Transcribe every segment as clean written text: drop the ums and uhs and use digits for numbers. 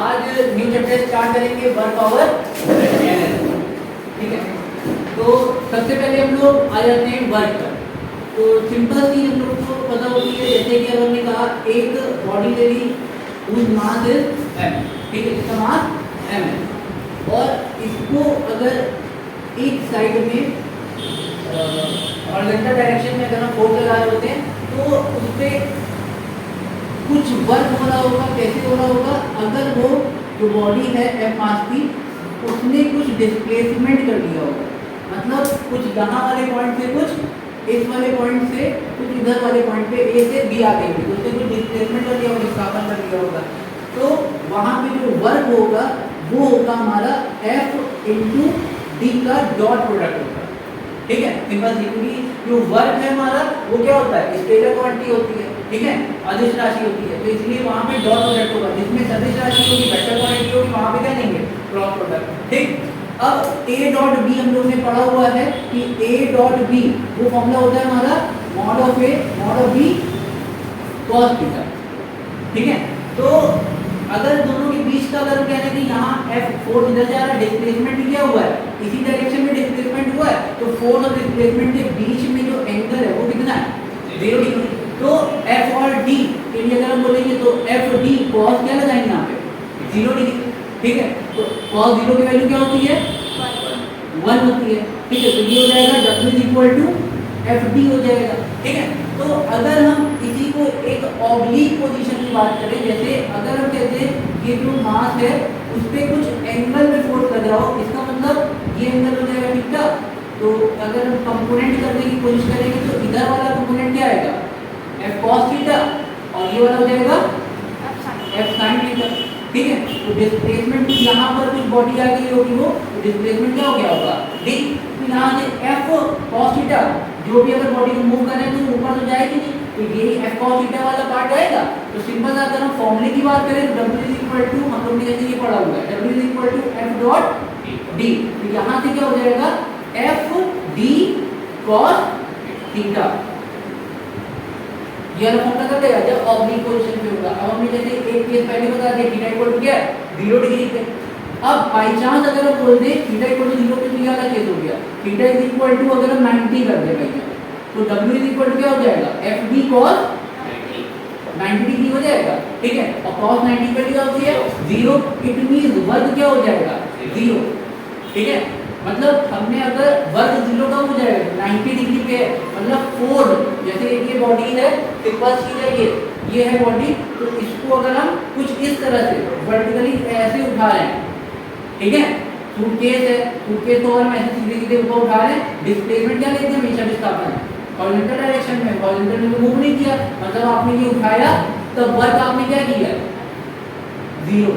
आज new chapter start करेंगे work power energy. ठीक है, तो सबसे पहले हम लोग आ जाते हैं वर्क पर। तो सिंपल चीज हम लोग को पता होती है, जैसे कि हमने कहा एक बॉडी ले ली, उस मास इज m, ठीक है, इसका मास m है, और इसको अगर एक साइड में हॉरिजॉन्टल डायरेक्शन में अगर हम फोर्स लगा रहे होते हैं तो उस पर कुछ वर्क हो रहा होगा। कैसे हो रहा होगा? अगर वो जो बॉडी है एफ मास की, उसने कुछ डिस्प्लेसमेंट कर दिया होगा, मतलब कुछ यहाँ वाले पॉइंट से कुछ इस वाले पॉइंट से कुछ इधर वाले पॉइंट पे ए से बी आ गई होगी, तो उसने कुछ डिस्प्लेसमेंट कर दिया होगा, विस्थापन कर दिया होगा। तो वहाँ पे जो वर्क होगा वो होगा हमारा एफ इंटू डी का डॉट प्रोडक्ट होगा। ठीक है, सिंपल सी, क्योंकि जो वर्क है हमारा वो क्या होता है? स्केलर क्वांटिटी होती है, ठीक है, अदिश राशि होती है, तो इसलिए वहाँ पे डॉट प्रोडक्ट होगा। जिसमें सदिश राशि होगी, वेक्टर क्वांटिटी होगी, वहाँ पे क्या लेंगे? Cross product. ठीक, अब ए डॉट बी हम लोग ने पढ़ा हुआ है कि ए डॉट बी वो फॉर्मूला होता है हमारा mod of A mod of B cos theta. ठीक है, तो अगर दोनों के बीच का अगर कहने कि यहाँ एफ फोर्स इधर जा रहा है, डिस्प्लेसमेंट भी क्या हुआ है? इसी डायरेक्शन में डिस्प्लेसमेंट हुआ है, तो फोर्स और डिस्प्लेसमेंट के बीच में जो एंगल है वो कितना है? 0 डिग्री। तो एफ और डी के लिए अगर हम बोलेंगे तो एफ डी कॉस क्या लगाएंगे यहाँ पे? 0 डिग्री। ठीक है, तो कॉस 0 की वैल्यू क्या होती है? 1 होती है। ठीक है, तो ये हो जाएगा W equal to F D हो जाएगा। ठीक है, तो अगर हम इसी को एक ऑब्लिक पोजीशन की बात करें, जैसे अगर हम कहते हैं ये जो मास है उस पर कुछ एंगल में फोर्स लग रहा हो, इसका मतलब ये एंगल हो जाएगा थीटा। तो अगर हम कंपोनेंट करने की कोशिश करेंगे तो इधर वाला कंपोनेंट क्या आएगा? एफ कॉस थीटा, और ये वाला हो जाएगा एफ साइन थीटा। ठीक है, तो डिस्प्लेसमेंट यहाँ पर कुछ बॉडी आ गई होगी, वो डिस्प्लेसमेंट क्या हो गया होगा? डी। तो यहाँ से एफ कॉस थीटा जो भी अगर बॉडी को मूव करें तो ऊपर तो जाएगी नहीं, तो यही एफ कॉस थीटा वाला पार्ट आएगा। तो सिंपल अगर हम फॉर्मूले की बात करें तो W इक्वल टू, हम लोग ने जैसे ये पढ़ा हुआ है, W equal to F dot D. तो यहाँ से क्या हो जाएगा? F D cos theta. ये वाला फॉर्मूला कब देगा? जब ऑब्लिक पोजीशन पे होगा। अब हमने जैसे एक केस पहले बता दिया, थीटा इक्वल टू क्या है? 0 डिग्री पे। अब बाई चांस अगर हम बोल दें थीटा इक्वल टू 0 पे, तो ये वाला केस हो गया, थीटा इज इक्वल टू अगर हम 90 कर दें भैया, तो W इज इक्वल टू क्या हो जाएगा? एफ डी कॉस 90 डिग्री हो जाएगा। ठीक है, और कॉस 90 पे क्या होती है? 0। इट मींस वर्ग क्या हो जाएगा? 0। ठीक है, मतलब हमने अगर वर्ग 0 का हो जाएगा 90 डिग्री पे है, मतलब फोल्ड, जैसे ये बॉडी है, सिंपल चीज है, ये है बॉडी, तो इसको अगर हम कुछ इस तरह से वर्टिकली ऐसे उठा रहे हैं, ठीक है, सूटकेस है, सूटकेस को अगर हम ऐसे सीधे सीधे ऊपर उठा रहे हैं, डिस्प्लेसमेंट क्या लेते हैं? हमेशा विस्थापन है हॉरिजॉन्टल डायरेक्शन में, हॉरिजॉन्टल में मूव नहीं किया, मतलब आपने ये उठाया तो वर्क आपने क्या किया? 0।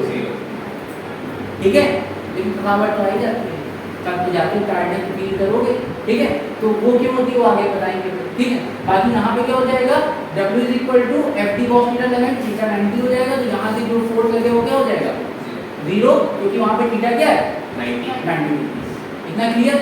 ठीक है, लेकिन थकावट तो आई जाती है, तब तो जाके टायर्डनेस फील करोगे। ठीक है, तो वो क्यों होती है वो आगे बताएंगे। ठीक है, बाकी यहाँ पे क्या हो जाएगा? W is equal to F D cos theta लगाएंगे, थीटा 90 हो जाएगा, तो यहाँ से जो फोर्स लगे वो क्या हो जाएगा? 0, क्योंकि वहाँ पे थीटा क्या है? 90 डिग्री। इतना क्लियर?